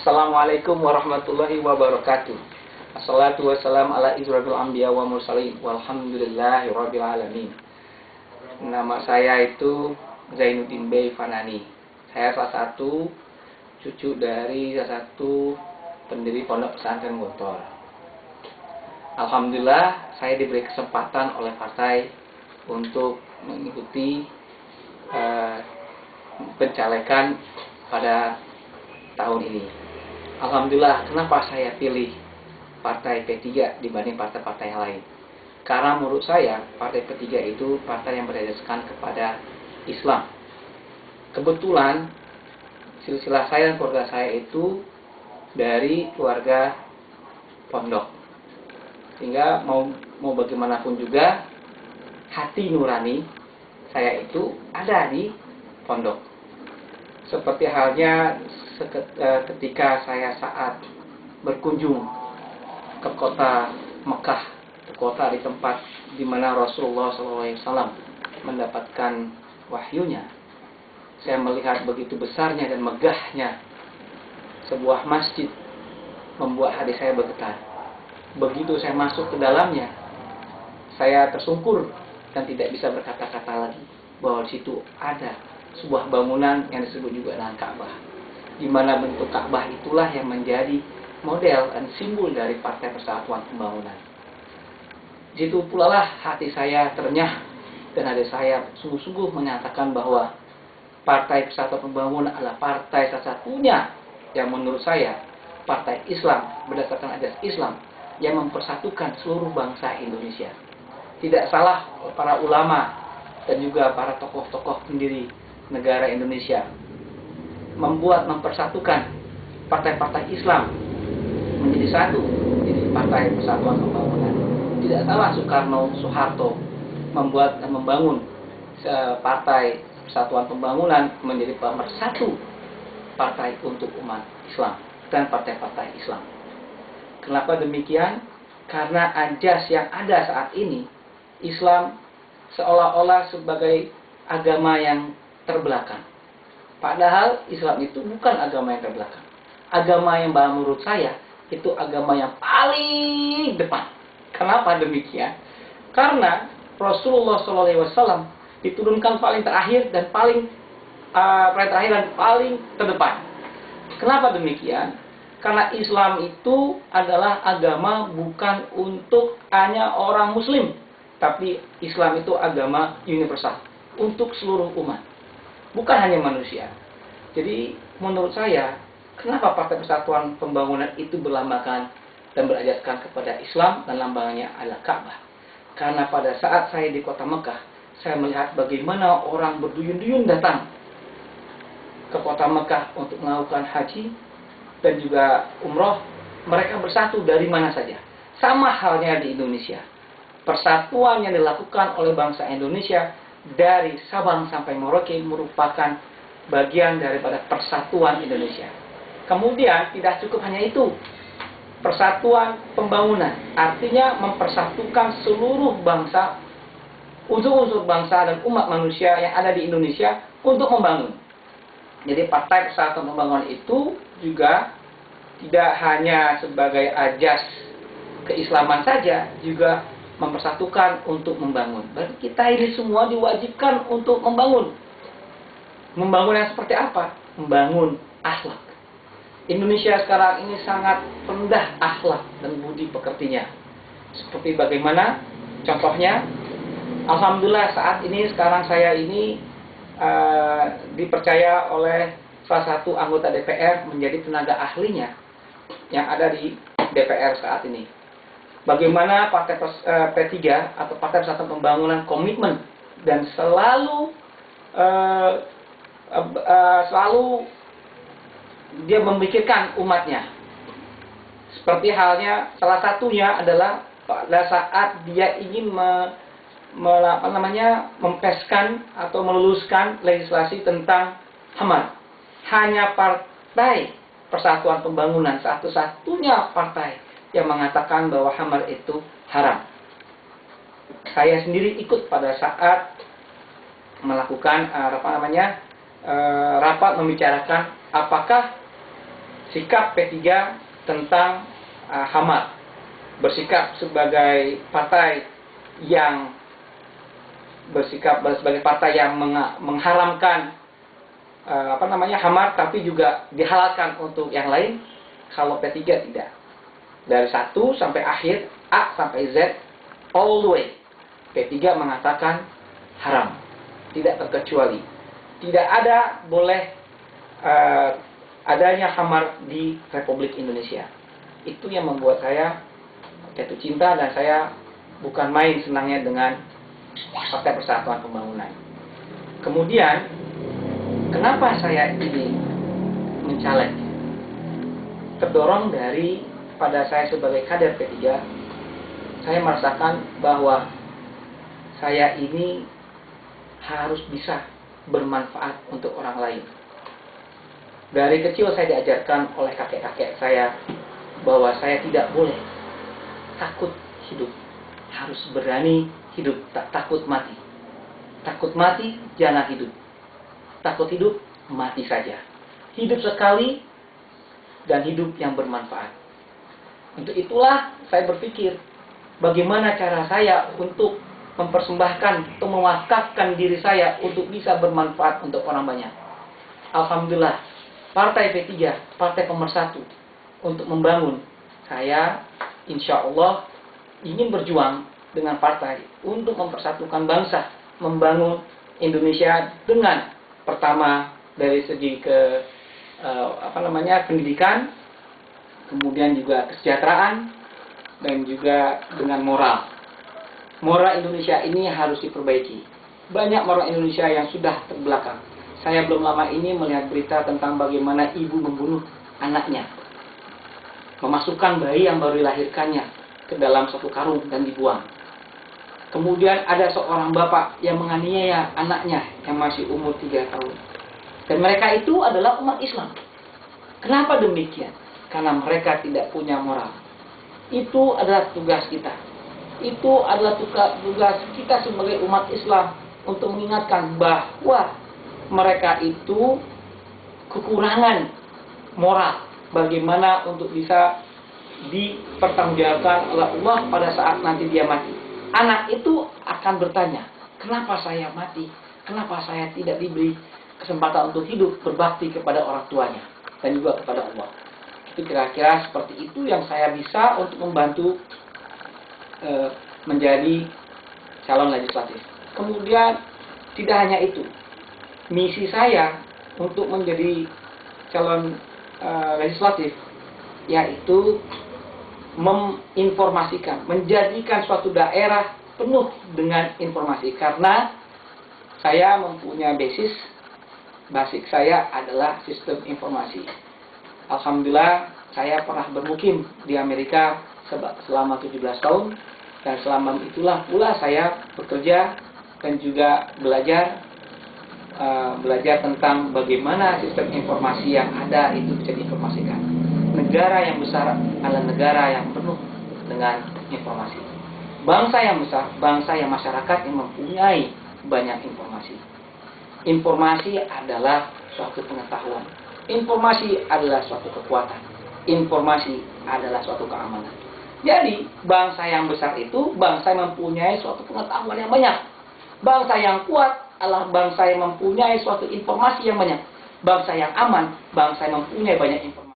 Assalamualaikum warahmatullahi wabarakatuh. Assalatu wassalamu ala izrafil anbiya wa mursalin walhamdulillahi rabbil alamin. Nama saya itu Zainuddin Bey Fanani. Saya salah satu cucu dari salah satu pendiri Pondok Pesantren Gontor. Alhamdulillah saya diberi kesempatan oleh partai untuk mengikuti pencalekan pada tahun ini. Alhamdulillah, kenapa saya pilih partai P3 dibanding partai-partai yang lain? Karena menurut saya partai P3 itu partai yang berdasarkan kepada Islam. Kebetulan silsilah saya dan keluarga saya itu dari keluarga pondok, sehingga mau bagaimanapun juga hati nurani saya itu ada di pondok. Seperti halnya ketika saya saat berkunjung ke kota Mekah, ke kota di tempat di mana Rasulullah SAW mendapatkan wahyunya, saya melihat begitu besarnya dan megahnya sebuah masjid, membuat hati saya bergetar. Begitu saya masuk ke dalamnya, saya tersungkur dan tidak bisa berkata-kata lagi bahwa di situ ada sebuah bangunan yang disebut juga dengan Ka'bah, di mana bentuk Ka'bah itulah yang menjadi model dan simbol dari Partai Persatuan Pembangunan. Di situ pula lah hati saya ternyah dan hati saya sungguh-sungguh menyatakan bahwa Partai Persatuan Pembangunan adalah partai satu-satunya yang menurut saya partai Islam berdasarkan ajas Islam yang mempersatukan seluruh bangsa Indonesia. Tidak salah para ulama dan juga para tokoh-tokoh pendiri negara Indonesia mempersatukan partai-partai Islam menjadi satu, menjadi Partai Persatuan Pembangunan. Tidak salah Soekarno, Soeharto membuat dan membangun Partai Persatuan Pembangunan menjadi pemersatu partai untuk umat Islam dan partai-partai Islam. Kenapa demikian? Karena ajas yang ada saat ini, Islam seolah-olah sebagai agama yang terbelakang. Padahal Islam itu bukan agama yang terbelakang. Agama yang menurut saya itu agama yang paling depan. Kenapa demikian? Karena Rasulullah SAW diturunkan paling terakhir dan paling terdepan. Kenapa demikian? Karena Islam itu adalah agama bukan untuk hanya orang Muslim, tapi Islam itu agama universal untuk seluruh umat, bukan hanya manusia. Jadi menurut saya, kenapa Partai Persatuan Pembangunan itu berlambangkan dan berajaskan kepada Islam dan lambangnya adalah Ka'bah? Karena pada saat saya di kota Mekah, saya melihat bagaimana orang berduyun-duyun datang ke kota Mekah untuk melakukan haji dan juga umroh. Mereka bersatu dari mana saja. Sama halnya di Indonesia. Persatuan yang dilakukan oleh bangsa Indonesia dari Sabang sampai Merauke merupakan bagian daripada persatuan Indonesia. Kemudian tidak cukup hanya itu. Persatuan pembangunan artinya mempersatukan seluruh bangsa, unsur-unsur bangsa dan umat manusia yang ada di Indonesia untuk membangun. Jadi Partai Persatuan Pembangunan itu juga tidak hanya sebagai ajas keislaman saja, juga mempersatukan untuk membangun. Berarti kita ini semua diwajibkan untuk membangun. Membangun yang seperti apa? Membangun akhlak. Indonesia sekarang ini sangat rendah akhlak dan budi pekertinya. Seperti bagaimana? Contohnya, alhamdulillah saat ini sekarang saya ini dipercaya oleh salah satu anggota DPR menjadi tenaga ahlinya yang ada di DPR saat ini. Bagaimana Partai P3 atau Partai Persatuan Pembangunan komitmen dan selalu dia memikirkan umatnya. Seperti halnya salah satunya adalah pada saat dia ingin mempeskan atau meluluskan legislasi tentang HAMAR. Hanya Partai Persatuan Pembangunan satu-satunya partai yang mengatakan bahwa HAMAR itu haram. Saya sendiri ikut pada saat melakukan rapat membicarakan apakah sikap P3 tentang HAMAR, bersikap sebagai partai yang mengharamkan HAMAR, tapi juga dihalalkan untuk yang lain. Kalau P3 tidak. Dari 1 sampai akhir, A sampai Z, all the way, P3 mengatakan haram, tidak terkecuali. Tidak ada boleh adanya HAMAR di Republik Indonesia. Itu yang membuat saya jatuh cinta, dan saya bukan main senangnya dengan Partai Persatuan Pembangunan. Kemudian, kenapa saya ini mencaleg? Terdorong dari pada saya sebagai kader P3, saya merasakan bahwa saya ini harus bisa bermanfaat untuk orang lain. Dari kecil saya diajarkan oleh kakek-kakek saya bahwa saya tidak boleh takut hidup, harus berani hidup, tak takut mati. Takut mati, jangan hidup. Takut hidup, mati saja. Hidup sekali dan hidup yang bermanfaat. Untuk itulah saya berpikir bagaimana cara saya untuk mempersembahkan atau mewakafkan diri saya untuk bisa bermanfaat untuk orang banyak. Alhamdulillah, Partai P3, partai pemersatu untuk membangun. Saya insya Allah ingin berjuang dengan partai untuk mempersatukan bangsa, membangun Indonesia dengan pertama dari segi pendidikan, kemudian juga kesejahteraan, dan juga dengan moral. Moral Indonesia ini harus diperbaiki. Banyak moral Indonesia yang sudah terbelakang. Saya belum lama ini melihat berita tentang bagaimana ibu membunuh anaknya, memasukkan bayi yang baru dilahirkannya ke dalam satu karung dan dibuang. Kemudian ada seorang bapak yang menganiaya anaknya yang masih umur 3 tahun. Dan mereka itu adalah umat Islam. Kenapa demikian? Karena mereka tidak punya moral. Itu adalah tugas kita. Itu adalah tugas kita sebagai umat Islam untuk mengingatkan bahwa mereka itu kekurangan moral. Bagaimana untuk bisa dipertanggungjawabkan oleh Allah pada saat nanti dia mati. Anak itu akan bertanya, kenapa saya mati? Kenapa saya tidak diberi kesempatan untuk hidup, berbakti kepada orang tuanya dan juga kepada Allah. Itu kira-kira seperti itu yang saya bisa untuk membantu menjadi calon legislatif. Kemudian tidak hanya itu, misi saya untuk menjadi calon legislatif yaitu menginformasikan, menjadikan suatu daerah penuh dengan informasi. Karena saya mempunyai basic saya adalah sistem informasi. Alhamdulillah, saya pernah bermukim di Amerika selama 17 tahun, dan selama itulah pula saya bekerja dan juga belajar tentang bagaimana sistem informasi yang ada itu bisa diinformasikan. Negara yang besar adalah negara yang penuh dengan informasi. Bangsa yang besar, bangsa yang masyarakat yang mempunyai banyak informasi. Informasi adalah suatu pengetahuan. Informasi adalah suatu kekuatan. Informasi adalah suatu keamanan. Jadi, bangsa yang besar itu bangsa yang mempunyai suatu pengetahuan yang banyak. Bangsa yang kuat adalah bangsa yang mempunyai suatu informasi yang banyak. Bangsa yang aman, bangsa yang mempunyai banyak informasi.